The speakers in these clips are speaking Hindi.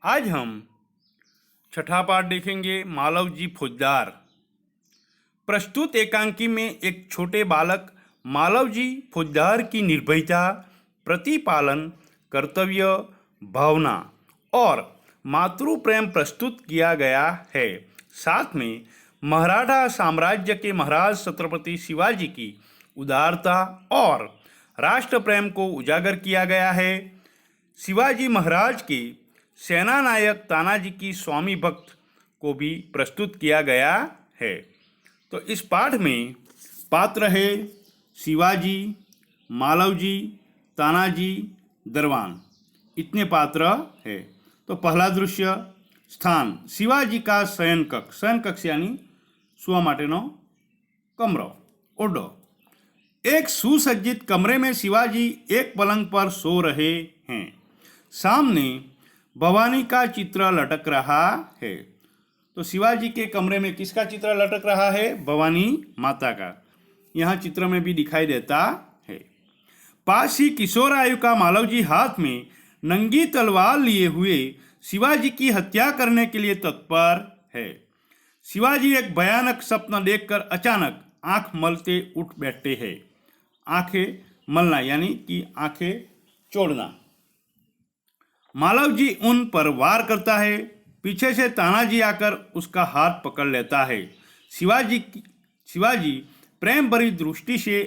आज हम छठा पाठ देखेंगे मालव जी फौजदार। प्रस्तुत एकांकी में एक छोटे बालक मालव जी फौजदार की निर्भयता, प्रतिपालन, कर्तव्य भावना और मातृ प्रेम प्रस्तुत किया गया है। साथ में मराठा साम्राज्य के महाराज छत्रपति शिवाजी की उदारता और राष्ट्र प्रेम को उजागर किया गया है। शिवाजी महाराज के सेना नायक तानाजी की स्वामी भक्त को भी प्रस्तुत किया गया है। तो इस पाठ में पात्र है शिवाजी, मालवजी, तानाजी, दरवान, इतने पात्र है। तो पहला दृश्य स्थान शिवाजी का शयन कक्ष। शयन कक्ष यानी सुवा माटेनो कमरो, ओडो। एक सुसज्जित कमरे में शिवाजी एक पलंग पर सो रहे हैं। सामने भवानी का चित्र लटक रहा है। तो शिवाजी के कमरे में किसका चित्र लटक रहा है? भवानी माता का। यहाँ चित्र में भी दिखाई देता है। पास ही किशोर आयु का मालवजी हाथ में नंगी तलवार लिए हुए शिवाजी की हत्या करने के लिए तत्पर है। शिवाजी एक भयानक सपना देखकर अचानक आंख मलते उठ बैठते हैं। आंखें मलना यानी कि आंखें चोड़ना। मालवजी उन पर वार करता है। पीछे से तानाजी आकर उसका हाथ पकड़ लेता है। शिवाजी प्रेम भरी दृष्टि से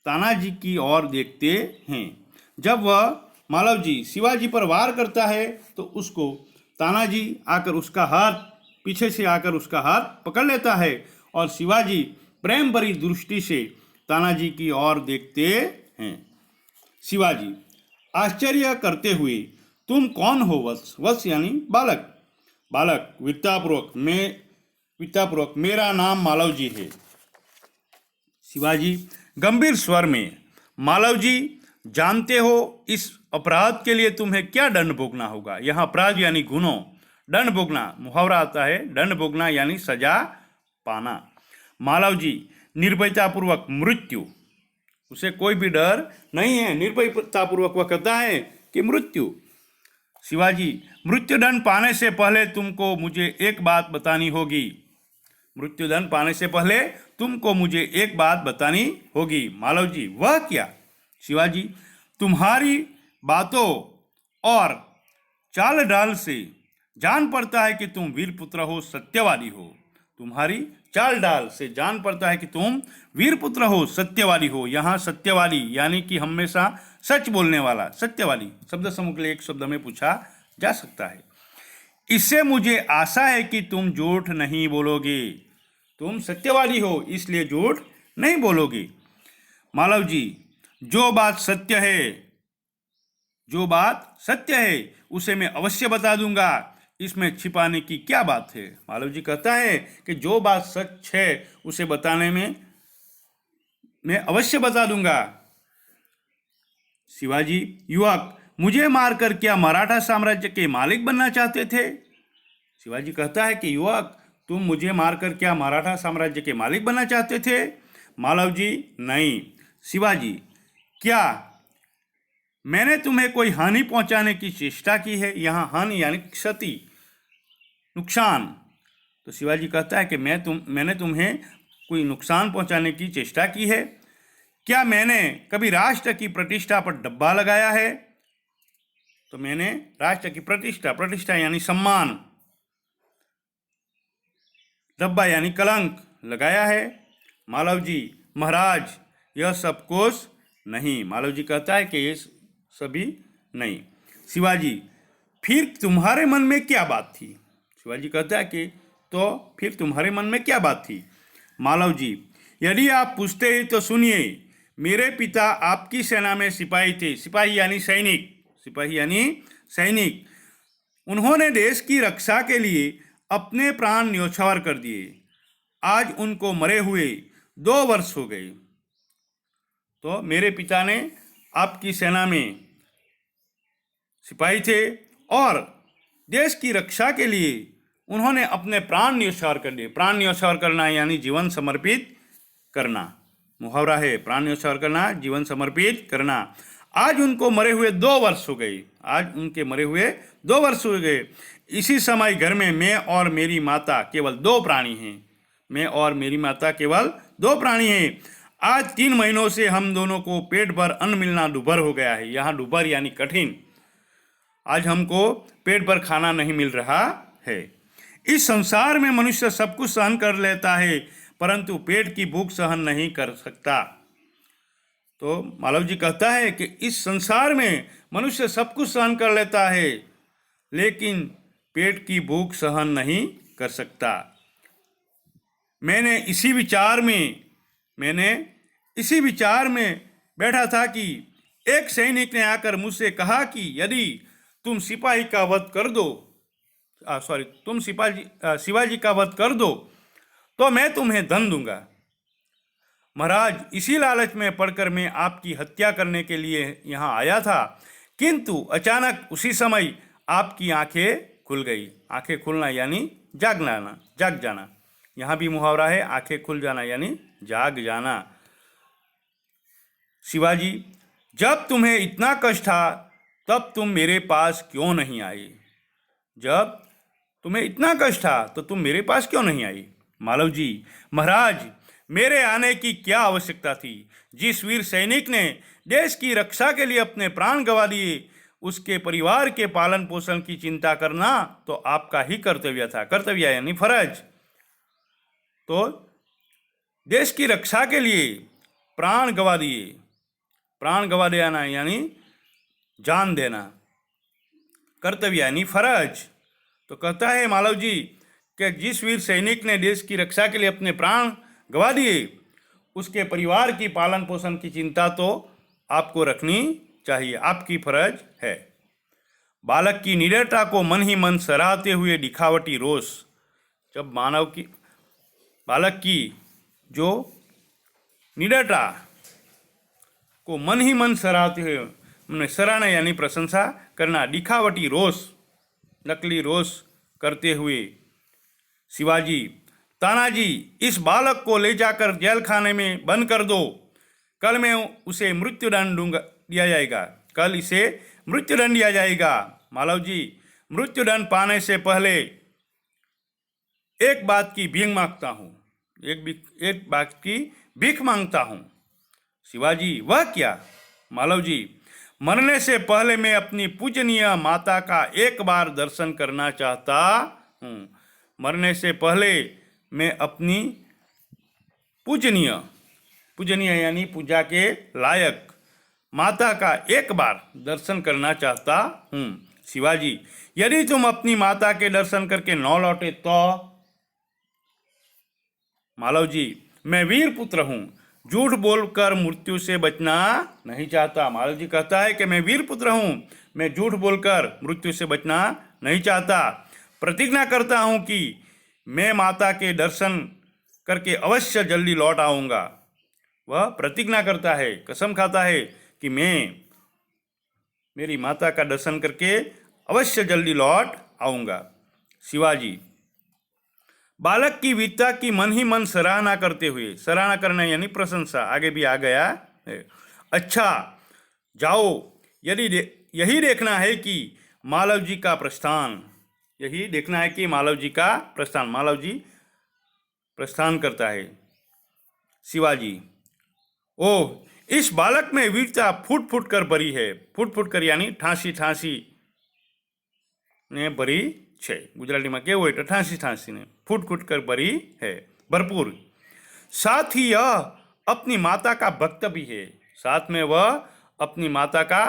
तानाजी की ओर देखते हैं। जब वह मालवजी शिवाजी पर वार करता है तो उसको तानाजी आकर उसका हाथ पीछे से आकर उसका हाथ पकड़ लेता है और शिवाजी प्रेम भरी दृष्टि से तानाजी की ओर देखते हैं। शिवाजी आश्चर्य करते हुए, तुम कौन हो वत्स? वत्स यानी बालक। बालक वित्तापूर्वक मेरा नाम मालवजी है। शिवाजी गंभीर स्वर में, मालवजी जानते हो इस अपराध के लिए तुम्हें क्या दंड भोगना होगा? यहाँ अपराध यानी गुनों, दंड भोगना मुहावरा आता है। दंड भोगना यानी सजा पाना। मालवजी निर्भयतापूर्वक मृत्यु, उसे कोई भी डर नहीं है। निर्भयतापूर्वक वह कहता है कि मृत्यु। शिवाजी मृत्युदंड पाने से पहले तुमको मुझे एक बात बतानी होगी। मृत्युदंड पाने से पहले तुमको मुझे एक बात बतानी होगी। मालवजी वह क्या? शिवाजी तुम्हारी बातों और चाल ढाल से जान पड़ता है कि तुम वीरपुत्र हो, सत्यवादी हो। तुम्हारी चाल ढाल से जान पड़ता है कि तुम वीरपुत्र हो, सत्यवादी हो। यहाँ सत्यवादी यानी कि हमेशा सच बोलने वाला। सत्यवादी शब्द समूह के लिए एक शब्द में पूछा जा सकता है। इससे मुझे आशा है कि तुम झूठ नहीं बोलोगे। तुम सत्यवादी हो इसलिए झूठ नहीं बोलोगे। मालवजी जो बात सत्य है उसे मैं अवश्य बता दूंगा। इसमें छिपाने की क्या बात है? मालवजी कहता है कि जो बात सच है उसे बताने में मैं अवश्य बता दूंगा। शिवाजी युवक मुझे मारकर क्या मराठा साम्राज्य के मालिक बनना चाहते थे? शिवाजी कहता है कि युवक तुम मुझे मारकर क्या मराठा साम्राज्य के मालिक बनना चाहते थे? मालवजी नहीं। शिवाजी क्या मैंने तुम्हें कोई हानि पहुंचाने की चेष्टा की है? यहाँ हानि यानी क्षति, नुकसान। तो शिवाजी कहता है कि मैंने तुम्हें कोई नुकसान पहुंचाने की चेष्टा की है? क्या मैंने कभी राष्ट्र की प्रतिष्ठा पर डब्बा लगाया है? तो मैंने राष्ट्र की प्रतिष्ठा यानी सम्मान, डब्बा यानी कलंक लगाया है। मालवजी महाराज यह सब कुछ नहीं। मालवजी कहता है कि ये सभी नहीं। शिवाजी फिर तुम्हारे मन में क्या बात थी? शिवाजी कहता है कि तो फिर तुम्हारे मन में क्या बात थी? मालवजी यदि आप पूछते हैं तो सुनिए। मेरे पिता आपकी सेना में सिपाही थे। सिपाही यानी सैनिक। सिपाही यानी सैनिक। उन्होंने देश की रक्षा के लिए अपने प्राण न्यौछावर कर दिए। आज उनको मरे हुए 2 वर्ष हो गए। तो मेरे पिता ने आपकी सेना में सिपाही थे और देश की रक्षा के लिए उन्होंने अपने प्राण न्यौछावर कर दिए। प्राण न्यौछावर करना यानी जीवन समर्पित करना। मुहावरा है, प्राण न्यौछावर करना, जीवन समर्पित करना। आज उनको मरे हुए 2 वर्ष हो गए। आज उनके मरे हुए 2 वर्ष हो गए। इसी समय घर में मैं और मेरी माता केवल 2 प्राणी हैं। मैं और मेरी माता केवल 2 प्राणी हैं। आज 3 महीनों से हम दोनों को पेट भर अन्न मिलना दुभर हो गया है। यहाँ दुभर यानी कठिन। आज हमको पेट भर खाना नहीं मिल रहा है। इस संसार में मनुष्य सब कुछ सहन कर लेता है, परंतु पेट की भूख सहन नहीं कर सकता। तो मालव जी कहता है कि इस संसार में मनुष्य सब कुछ सहन कर लेता है, लेकिन पेट की भूख सहन नहीं कर सकता। मैंने इसी विचार में बैठा था कि एक सैनिक ने आकर मुझसे कहा कि यदि तुम सिपाही का वध कर दो, तुम शिवाजी का वध कर दो तो मैं तुम्हें धन दूंगा। महाराज, इसी लालच में पड़कर मैं आपकी हत्या करने के लिए यहाँ आया था, किंतु अचानक उसी समय आपकी आंखें खुल गई। आंखें खुलना यानी जाग जाना। यहाँ भी मुहावरा है, आंखें खुल जाना यानी जाग जाना। शिवाजी, जब तुम्हें इतना कष्ट था तब तुम मेरे पास क्यों नहीं आई? जब तुम्हें इतना कष्ट था तो तुम मेरे पास क्यों नहीं आई? मालव जी, महाराज, मेरे आने की क्या आवश्यकता थी? जिस वीर सैनिक ने देश की रक्षा के लिए अपने प्राण गंवा दिए, उसके परिवार के पालन पोषण की चिंता करना तो आपका ही कर्तव्य था। कर्तव्य यानी फर्ज। तो देश की रक्षा के लिए प्राण गंवा दिए। प्राण गंवा देना यानी जान देना। कर्तव्य यानी फर्ज। तो कहता है मालव जी कि जिस वीर सैनिक ने देश की रक्षा के लिए अपने प्राण गंवा दिए, उसके परिवार की पालन पोषण की चिंता तो आपको रखनी चाहिए, आपकी फर्ज है। बालक की निडरता को मन ही मन सराहते हुए दिखावटी रोष। जब बालक की जो निडरता को मन ही मन सराहते हुए, सराहना यानी प्रशंसा करना, दिखावटी रोष, नकली रोष करते हुए शिवाजी, तानाजी, इस बालक को ले जाकर जेल खाने में बंद कर दो। कल मैं उसे मृत्युदंड दिया जाएगा। कल इसे मृत्युदंड दिया जाएगा। मालव जी, मृत्युदंड पाने से पहले एक बात की भीख मांगता हूँ। एक बात की भीख मांगता हूँ। शिवाजी, वह क्या? मालव जी, मरने से पहले मैं अपनी पूजनीय माता का एक बार दर्शन करना चाहता हूँ। मरने से पहले मैं अपनी पूजनीय यानी पूजा के लायक माता का एक बार दर्शन करना चाहता हूँ। शिवाजी, यदि तुम अपनी माता के दर्शन करके न लौटे तो? मालव जी, मैं वीर पुत्र हूँ, झूठ बोलकर मृत्यु से बचना नहीं चाहता। मालव जी कहता है कि मैं वीर पुत्र हूँ, मैं झूठ बोलकर मृत्यु से बचना नहीं चाहता। प्रतिज्ञा करता हूँ कि मैं माता के दर्शन करके अवश्य जल्दी लौट आऊँगा। वह प्रतिज्ञा करता है, कसम खाता है कि मैं मेरी माता का दर्शन करके अवश्य जल्दी लौट आऊँगा। शिवाजी, बालक की वीरता की मन ही मन सराहना करते हुए, सराहना करना यानी प्रशंसा, आगे भी आ गया है। अच्छा, जाओ, यही देखना है कि मालव जी का प्रस्थान, यही देखना है कि मालव जी का प्रस्थान। मालव जी प्रस्थान करता है। शिवाजी, ओह, इस बालक में वीरता फूट फूट कर भरी है। फूट फूट कर यानी ठासी ने भरी છે। गुजराती કેવું હોય તો ઠાંસી ने फूट फूट कर भरी है, भरपूर। साथ ही यह अपनी माता का भक्त भी है। साथ में वह अपनी माता का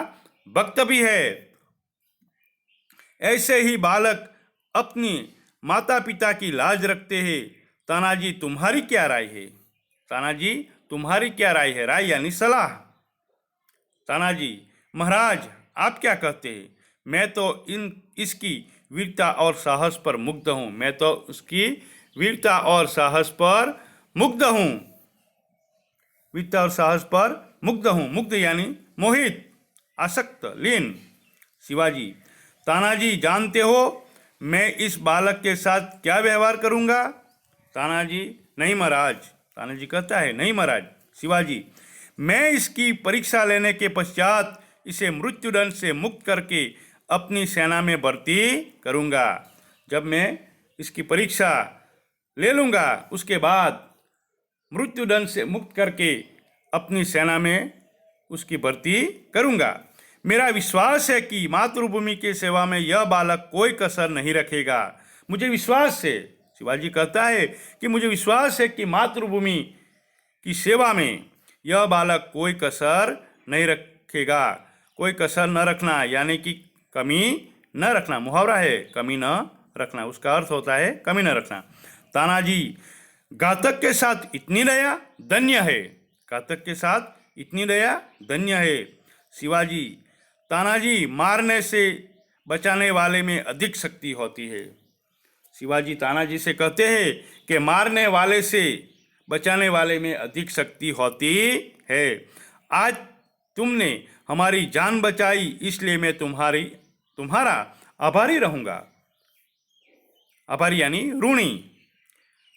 भक्त भी है। ऐसे ही बालक अपनी माता पिता की लाज रखते हैं। तानाजी, तुम्हारी क्या राय है? तानाजी, तुम्हारी क्या राय है? राय यानी सलाह। तानाजी, महाराज, आप क्या कहते हैं? मैं तो इसकी वीरता और साहस पर मुग्ध हूँ। मैं तो उसकी वीरता और साहस पर मुग्ध हूँ। वीरता और साहस पर मुग्ध हूँ। मुग्ध यानी मोहित, आसक्त, लीन। शिवाजी, तानाजी, जानते हो मैं इस बालक के साथ क्या व्यवहार करूँगा? तानाजी, नहीं महाराज। तानाजी कहता है, नहीं महाराज। शिवाजी, मैं इसकी परीक्षा लेने के पश्चात इसे मृत्युदंड से मुक्त करके अपनी सेना में भर्ती करूँगा। जब मैं इसकी परीक्षा ले लूँगा उसके बाद मृत्युदंड से मुक्त करके अपनी सेना में उसकी भर्ती करूँगा। मेरा विश्वास है कि मातृभूमि की सेवा में यह बालक कोई कसर नहीं रखेगा। मुझे विश्वास है, शिवाजी कहता है कि मुझे विश्वास है कि मातृभूमि की सेवा में यह बालक कोई कसर नहीं रखेगा। कोई कसर न रखना यानी कि कमी न रखना, मुहावरा है कमी न रखना, उसका अर्थ होता है कमी न रखना। तानाजी, घातक के साथ इतनी दया धन्य है। घातक के साथ इतनी दया धन्य है। शिवाजी, तानाजी, मारने से बचाने वाले में अधिक शक्ति होती है। शिवाजी तानाजी से कहते हैं कि मारने वाले से बचाने वाले में अधिक शक्ति होती है। आज तुमने हमारी जान बचाई, इसलिए मैं तुम्हारा आभारी रहूँगा। आभारी यानी ऋणी।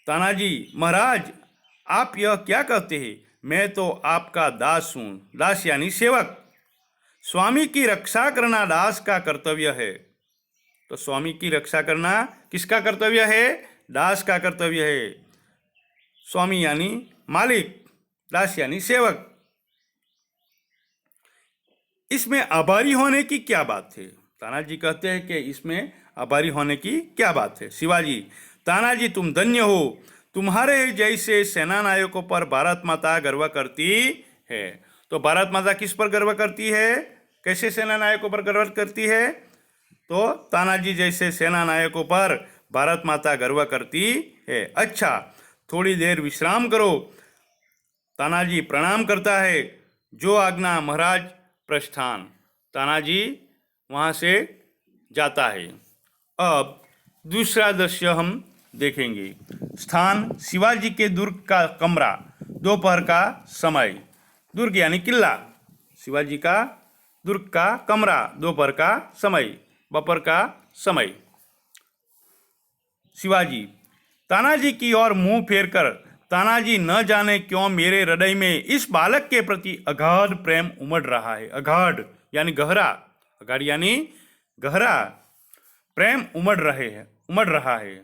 तानाजी, महाराज आप यह क्या कहते हैं? मैं तो आपका दास हूँ। दास यानी सेवक। स्वामी की रक्षा करना दास का कर्तव्य है। तो स्वामी की रक्षा करना किसका कर्तव्य है? दास का कर्तव्य है। स्वामी यानी मालिक, दास यानी सेवक। इसमें आभारी होने की क्या बात है? तानाजी कहते हैं कि इसमें आभारी होने की क्या बात है? शिवाजी, तानाजी तुम धन्य हो। तुम्हारे जैसे सेना नायकों पर भारत माता गर्व करती है। तो भारत माता किस पर गर्व करती है? कैसे सेना नायकों पर गर्व करती है? तो तानाजी जैसे सेना नायकों पर भारत माता गर्व करती है। अच्छा, थोड़ी देर विश्राम करो। तानाजी प्रणाम करता है। जो आज्ञा महाराज। प्रस्थान। तानाजी वहाँ से जाता है। अब दूसरा दृश्य हम देखेंगे। स्थान शिवाजी के दुर्ग का कमरा, दोपहर का समय। दुर्ग यानी किला। शिवाजी का दुर्ग का कमरा, दोपहर का समय, दोपहर का समय। शिवाजी तानाजी की ओर मुंह फेरकर, तानाजी न जाने क्यों मेरे हृदय में इस बालक के प्रति अगाध प्रेम उमड़ रहा है। अगाध यानी गहरा, अगाध यानी गहरा प्रेम उमड़ रहा है।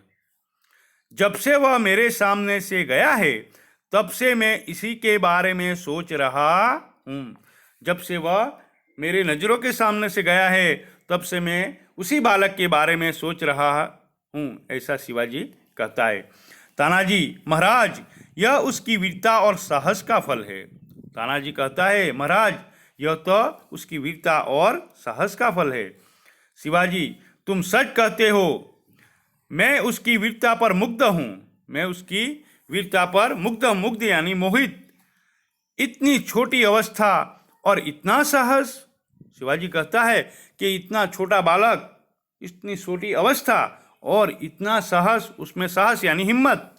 जब से वह मेरे सामने से गया है तब से मैं इसी के बारे में सोच रहा हूँ। जब से वह मेरे नज़रों के सामने से गया है तब से मैं उसी बालक के बारे में सोच रहा हूँ, ऐसा शिवाजी कहता है। तानाजी, महाराज यह उसकी वीरता और साहस का फल है। तानाजी कहता है, महाराज यह तो उसकी वीरता और साहस का फल है। शिवाजी, तुम सच कहते हो। मैं उसकी वीरता पर मुग्ध हूँ। मैं उसकी वीरता पर मुग्ध यानी मोहित। इतनी छोटी अवस्था और इतना साहस। शिवाजी कहता है कि इतना छोटा बालक, इतनी छोटी अवस्था और इतना साहस, उसमें साहस यानी हिम्मत।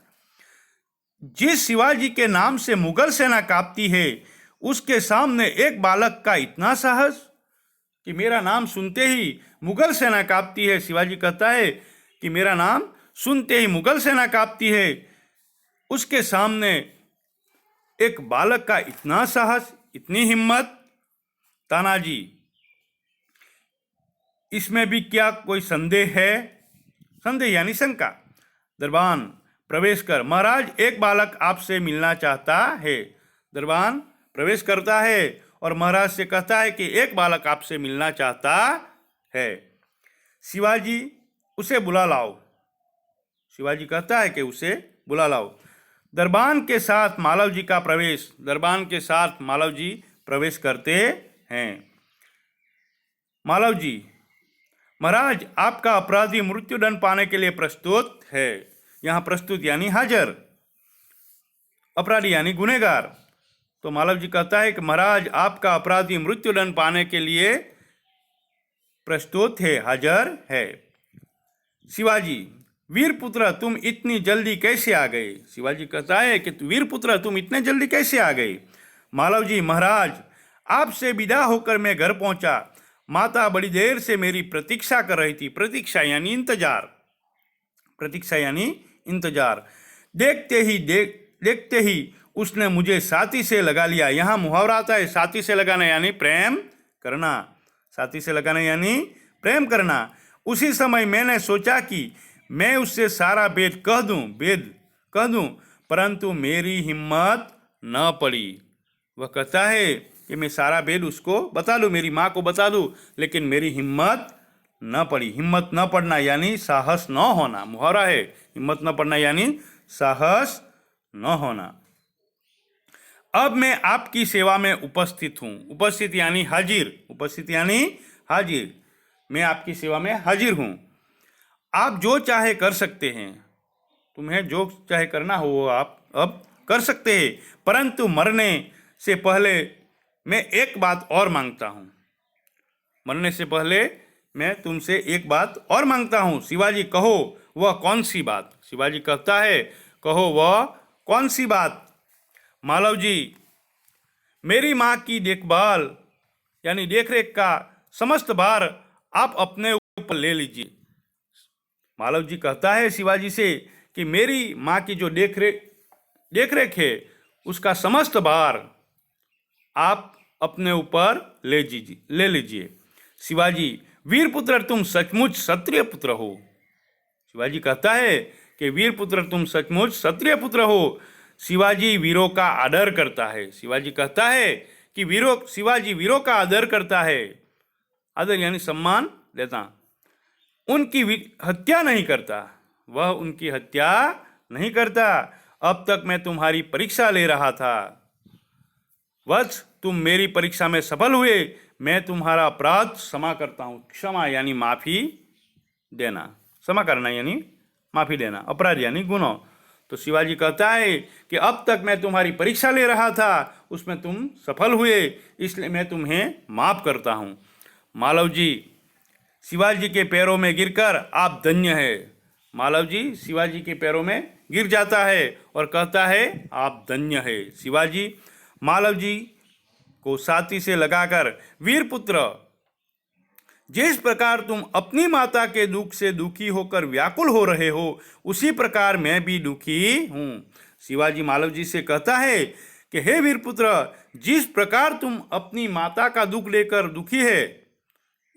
जिस शिवाजी के नाम से मुगल सेना कांपती है उसके सामने एक बालक का इतना साहस कि मेरा नाम सुनते ही मुगल सेना कांपती है। शिवाजी कहता है कि मेरा नाम सुनते ही मुगल सेना कांपती है। उसके सामने एक बालक का इतना साहस, इतनी हिम्मत। तानाजी, इसमें भी क्या कोई संदेह है? संदेह यानी शंका। दरबान, प्रवेश कर। महाराज एक बालक आपसे मिलना चाहता है। दरबान प्रवेश करता है और महाराज से कहता है कि एक बालक आपसे मिलना चाहता है। शिवाजी, उसे बुला लाओ। शिवाजी कहता है कि उसे बुला लाओ। दरबान के साथ मालव जी का प्रवेश। दरबान के साथ मालव जी प्रवेश करते हैं। मालव जी, महाराज आपका अपराधी मृत्युदंड पाने के लिए प्रस्तुत है। यहाँ प्रस्तुत यानी हाजिर, अपराधी यानी गुनहगार। तो मालव जी कहता है कि महाराज आपका अपराधी मृत्युदंड पाने के लिए प्रस्तुत है, हाजिर है। शिवाजी, वीरपुत्र तुम इतनी जल्दी कैसे आ गए? शिवाजी कहता है कि वीरपुत्र तुम इतने जल्दी कैसे आ गए? मालव जी, महाराज आपसे विदा होकर मैं घर पहुंचा। माता बड़ी देर से मेरी प्रतीक्षा कर रही थी। प्रतीक्षा यानी इंतजार। प्रतीक्षा यानी इंतजार। देखते ही उसने मुझे साथी से लगा लिया। यहाँ मुहावरा आता है साथी से लगाना यानी प्रेम करना, साथी से लगाना यानी प्रेम करना। उसी समय मैंने सोचा कि मैं उससे सारा वेद कह दूं, परंतु मेरी हिम्मत न पड़ी। वह कहता है कि मैं सारा वेद उसको बता दूं, मेरी माँ को बता दूं, लेकिन मेरी हिम्मत न पड़ी। हिम्मत न पड़ना यानी साहस न होना, मुहावरा है। हिम्मत न पड़ना यानी साहस न होना। अब मैं आपकी सेवा में उपस्थित हूँ। उपस्थित यानी हाजिर, उपस्थित यानी हाजिर। मैं आपकी सेवा में हाजिर हूँ। आप जो चाहे कर सकते हैं, तुम्हें जो चाहे करना हो वो आप अब कर सकते हैं, परंतु मरने से पहले मैं एक बात और मांगता हूँ। मरने से पहले मैं तुमसे एक बात और मांगता हूँ। शिवाजी कहो वह कौन सी बात? शिवाजी कहता है कहो वह कौन सी बात? मालव जी, मेरी माँ की देखभाल यानी देखरेख का समस्त भार आप अपने ऊपर ले लीजिए। मालव जी कहता है शिवाजी से कि मेरी माँ की जो देखरेख है उसका समस्त भार आप अपने ऊपर ले लीजिए। शिवाजी, वीर पुत्र तुम सचमुच क्षत्रिय पुत्र हो। शिवाजी कहता है कि वीर पुत्र तुम सचमुच क्षत्रिय पुत्र हो। शिवाजी वीरों का आदर करता है। शिवाजी कहता है कि शिवाजी वीरों का आदर करता है। आदर यानी सम्मान देता, उनकी हत्या नहीं करता। वह उनकी हत्या नहीं करता। अब तक मैं तुम्हारी परीक्षा ले रहा था। वत्स, तुम मेरी परीक्षा में सफल हुए। मैं तुम्हारा अपराध क्षमा करता हूँ। क्षमा यानी माफ़ी देना, क्षमा करना यानी माफ़ी देना, अपराध यानी गुनाह। तो शिवाजी कहता है कि अब तक मैं तुम्हारी परीक्षा ले रहा था, उसमें तुम सफल हुए, इसलिए मैं तुम्हें माफ़ करता हूँ। मालव जी शिवाजी के पैरों में गिरकर आप धन्य है। मालव जी शिवाजी के पैरों में गिर जाता है और कहता है आप धन्य है। शिवाजी मालव जी को छाती से लगाकर, वीरपुत्र, जिस प्रकार तुम अपनी माता के दुख से दुखी होकर व्याकुल हो रहे हो, उसी प्रकार मैं भी दुखी हूँ। शिवाजी मालव जी से कहता है कि हे वीरपुत्र, जिस प्रकार तुम अपनी माता का दुख लेकर दुखी है,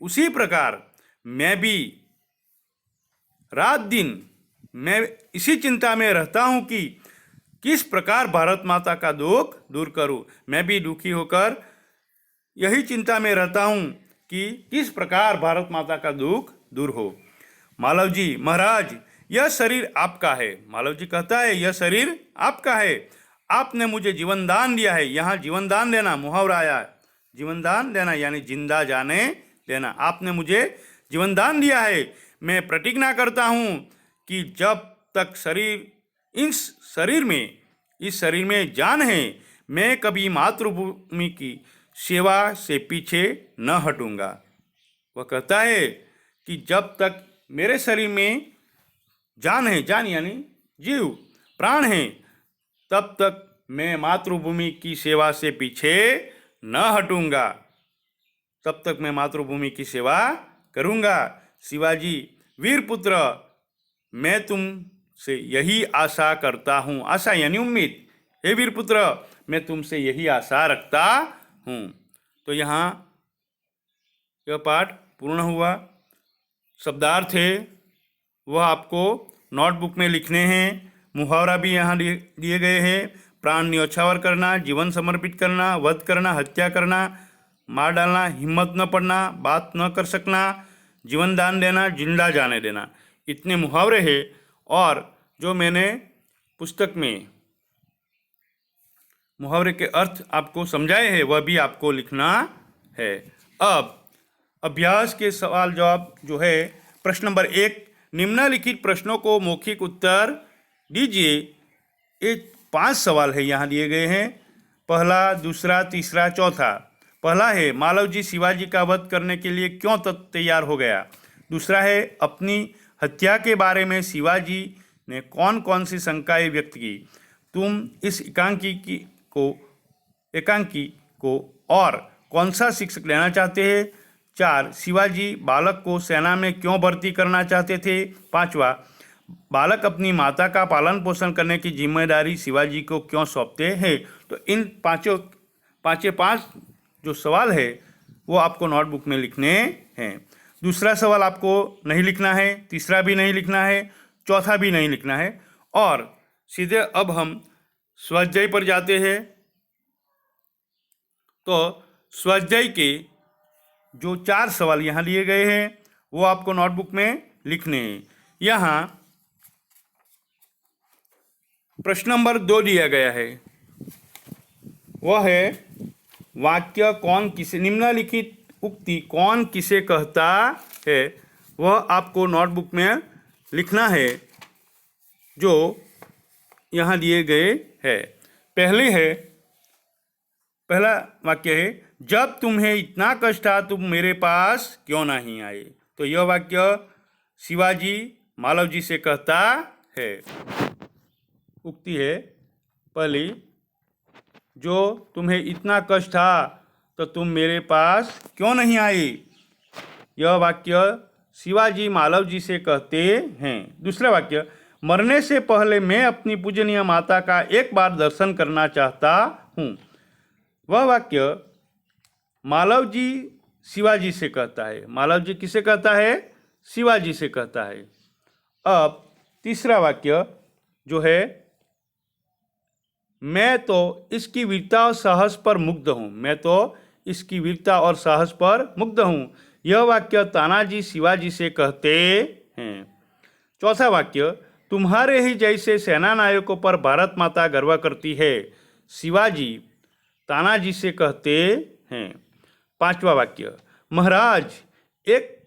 उसी प्रकार मैं भी रात दिन मैं इसी चिंता में रहता हूँ कि किस प्रकार भारत माता का दुख दूर करूँ। मैं भी दुखी होकर यही चिंता में रहता हूँ कि किस प्रकार भारत माता का दुख दूर हो। मालव जी, महाराज यह शरीर आपका है। मालव जी कहता है यह शरीर आपका है, आपने मुझे जीवन दान दिया है। यहाँ जीवन दान देना मुहावरा आया है। जीवन दान देना यानी जिंदा जाने देना। आपने मुझे जीवन दान दिया है। मैं प्रतिज्ञा करता हूँ कि जब तक इस शरीर में जान है, मैं कभी मातृभूमि की सेवा से पीछे न हटूंगा। वह कहता है कि जब तक मेरे शरीर में जान है, जान यानी जीव, प्राण है, तब तक मैं मातृभूमि की सेवा से पीछे न हटूंगा। तब तक मैं मातृभूमि की सेवा करूंगा। शिवाजी, वीरपुत्र, मैं तुमसे यही आशा करता हूँ। आशा यानी उम्मीद। हे वीरपुत्र, मैं तुमसे यही आशा रखता हूँ। तो यहाँ यह पाठ पूर्ण हुआ। शब्दार्थ है वह आपको नोटबुक में लिखने हैं। मुहावरा भी यहाँ दिए गए हैं। प्राण न्यौछावर करना, जीवन समर्पित करना, वध करना, हत्या करना, मार डालना, हिम्मत न पड़ना, बात न कर सकना, जीवन दान देना, जिंदा जाने देना, इतने मुहावरे हैं। और जो मैंने पुस्तक में मुहावरे के अर्थ आपको समझाए हैं वह भी आपको लिखना है। अब अभ्यास के सवाल जवाब जो है, प्रश्न नंबर 1, निम्नलिखित प्रश्नों को मौखिक उत्तर दीजिए। ये 5 सवाल है यहाँ दिए गए हैं। पहला, दूसरा, तीसरा, चौथा। पहला है मालव जी शिवाजी का वध करने के लिए क्यों तैयार हो गया। दूसरा है अपनी हत्या के बारे में शिवाजी ने कौन कौन सी शंकाएं व्यक्त की। तुम इस एकांकी को और कौन सा शिक्षक लेना चाहते हैं। 4, शिवाजी बालक को सेना में क्यों भर्ती करना चाहते थे। 5वां, बालक अपनी माता का पालन पोषण करने की जिम्मेदारी शिवाजी को क्यों सौंपते हैं। तो इन पांच जो सवाल है वो आपको नोटबुक में लिखने हैं। दूसरा सवाल आपको नहीं लिखना है, तीसरा भी नहीं लिखना है, चौथा भी नहीं लिखना है। और सीधे अब हम स्वाध्याय पर जाते हैं। तो स्वाध्याय के जो 4 सवाल यहाँ लिए गए हैं वो आपको नोटबुक में लिखने हैं। यहाँ प्रश्न नंबर 2 दिया गया है, वह है वाक्य कौन किसे, निम्नलिखित उक्ति कौन किसे कहता है, वह आपको नोटबुक में लिखना है जो यहाँ दिए गए है। पहला वाक्य है, जब तुम्हें इतना कष्ट था तुम मेरे पास क्यों नहीं आए। तो यह वाक्य शिवाजी मालव जी से कहता है। उक्ति है पहली, जो तुम्हें इतना कष्ट था तो तुम मेरे पास क्यों नहीं आए। यह वाक्य शिवाजी मालव जी से कहते हैं। दूसरा वाक्य, मरने से पहले मैं अपनी पूजनीय माता का एक बार दर्शन करना चाहता हूँ। वह वाक्य मालव जी शिवाजी से कहता है। मालव जी किसे कहता है? शिवाजी से कहता है। अब तीसरा वाक्य जो है, मैं तो इसकी वीरता और साहस पर मुग्ध हूँ। मैं तो इसकी वीरता और साहस पर मुग्ध हूँ। यह वाक्य तानाजी शिवाजी से कहते हैं। चौथा वाक्य, तुम्हारे ही जैसे सेना नायकों पर भारत माता गर्व करती है। शिवाजी तानाजी से कहते हैं। पांचवा वाक्य, महाराज एक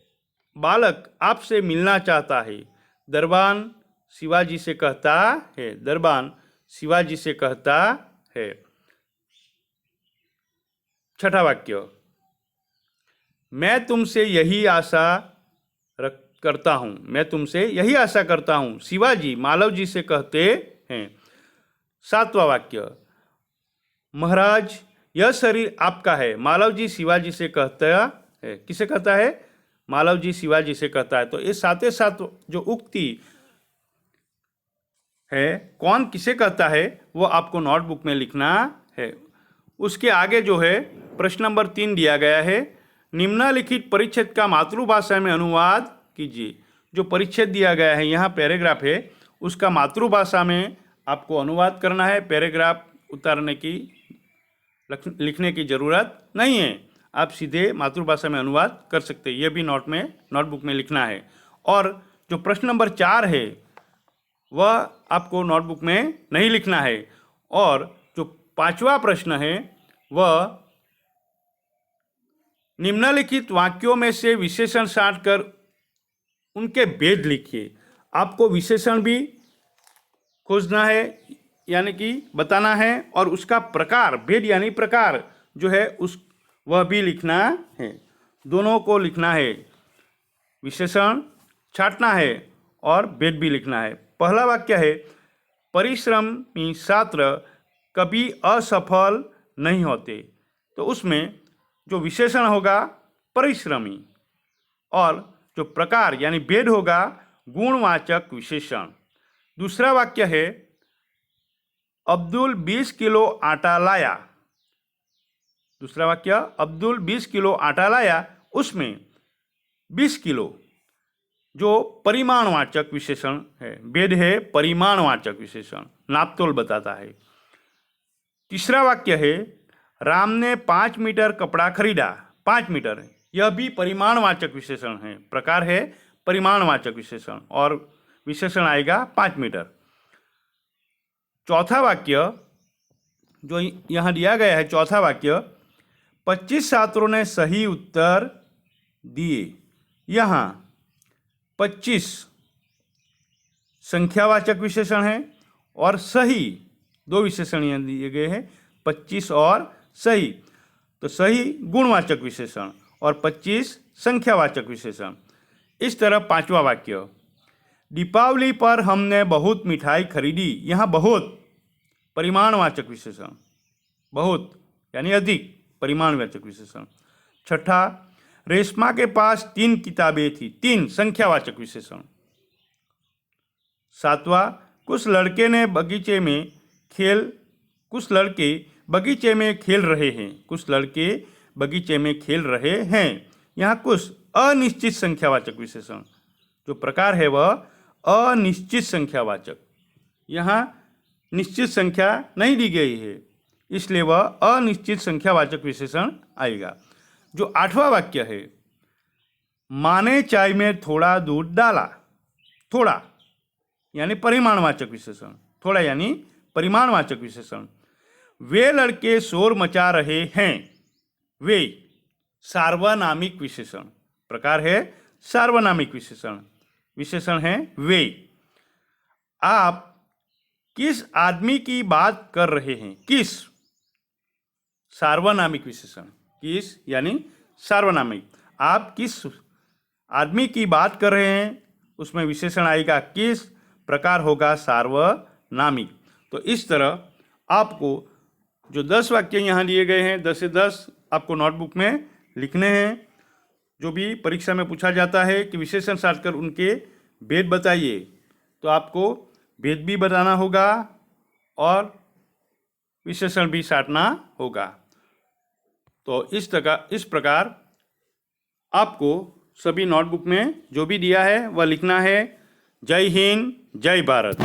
बालक आपसे मिलना चाहता है। दरबान शिवाजी से कहता है। दरबान शिवाजी से कहता है। छठा वाक्य, मैं तुमसे यही आशा करता हूँ। मैं तुमसे यही आशा करता हूँ। शिवाजी मालव जी से कहते हैं। सातवां वाक्य, महाराज यह शरीर आपका है। मालव जी शिवाजी से कहता है। किसे कहता है? मालव जी शिवाजी से कहता है। तो ये साथे साथ जो उक्ति है कौन किसे कहता है वो आपको नोटबुक में लिखना है। उसके आगे जो है प्रश्न नंबर 3 दिया गया है, निम्नलिखित परिच्छेद का मातृभाषा में अनुवाद कीजिए। जो परिच्छेद दिया गया है यहाँ पैराग्राफ है, उसका मातृभाषा में आपको अनुवाद करना है। पैराग्राफ उतारने की लिखने की ज़रूरत नहीं है, आप सीधे मातृभाषा में अनुवाद कर सकते हैं। यह भी नोटबुक में लिखना है। और जो प्रश्न नंबर 4 है वह आपको नोटबुक में नहीं लिखना है। और जो 5वां प्रश्न है वह निम्नलिखित वाक्यों में से विशेषण छांटकर उनके भेद लिखिए। आपको विशेषण भी खोजना है यानी कि बताना है, और उसका प्रकार, भेद यानी प्रकार जो है वह भी लिखना है। दोनों को लिखना है, विशेषण छांटना है और भेद भी लिखना है। पहला वाक्य है, परिश्रमी छात्र कभी असफल नहीं होते। तो उसमें जो विशेषण होगा परिश्रमी, और जो प्रकार यानी भेद होगा गुणवाचक विशेषण। दूसरा वाक्य है, अब्दुल 20 किलो आटा लाया। दूसरा वाक्य, अब्दुल 20 किलो आटा लाया। उसमें 20 किलो जो परिमाणवाचक विशेषण है, भेद है परिमाणवाचक विशेषण, नापतोल बताता है। तीसरा वाक्य है, राम ने 5 मीटर कपड़ा खरीदा। 5 मीटर, यह भी परिमाणवाचक विशेषण है, प्रकार है परिमाणवाचक विशेषण, और विशेषण आएगा 5 मीटर। चौथा वाक्य जो यहाँ दिया गया है, चौथा वाक्य, 25 छात्रों ने सही उत्तर दिए। यहाँ 25 संख्यावाचक विशेषण है और सही, 2 विशेषण यहाँ दिए गए हैं, 25 और सही। तो सही गुणवाचक विशेषण और 25 संख्यावाचक विशेषण। इस तरह 5वां वाक्य, दीपावली पर हमने बहुत मिठाई खरीदी। यहाँ बहुत परिमाणवाचक विशेषण, बहुत यानी अधिक, परिमाणवाचक विशेषण। छठा, रेशमा के पास 3 किताबें थी। 3 संख्यावाचक विशेषण। सातवां, कुछ लड़के बगीचे में खेल रहे हैं। कुछ लड़के बगीचे में खेल रहे हैं। यहाँ कुछ अनिश्चित संख्यावाचक विशेषण, जो प्रकार है वह अनिश्चित संख्यावाचक। यहाँ निश्चित संख्या नहीं दी गई है, इसलिए वह अनिश्चित संख्यावाचक विशेषण आएगा। जो 8वां वाक्य है, माँ ने चाय में थोड़ा दूध डाला। थोड़ा यानी परिमाणवाचक विशेषण, थोड़ा यानी परिमाणवाचक विशेषण। वे लड़के शोर मचा रहे हैं। वे सार्वनामिक विशेषण, प्रकार है सार्वनामिक विशेषण, विशेषण है वे। आप किस आदमी की बात कर रहे हैं? किस, सार्वनामिक विशेषण, किस यानी सार्वनामिक। आप किस आदमी की बात कर रहे हैं, उसमें विशेषण आएगा किस, प्रकार होगा सार्वनामिक। तो इस तरह आपको जो 10 वाक्य यहाँ दिए गए हैं, 10 से 10 आपको नोटबुक में लिखने हैं। जो भी परीक्षा में पूछा जाता है कि विशेषण साधकर उनके भेद बताइए, तो आपको भेद भी बताना होगा और विशेषण भी साधना होगा। तो इस प्रकार आपको सभी नोटबुक में जो भी दिया है वह लिखना है। जय हिंद, जय भारत।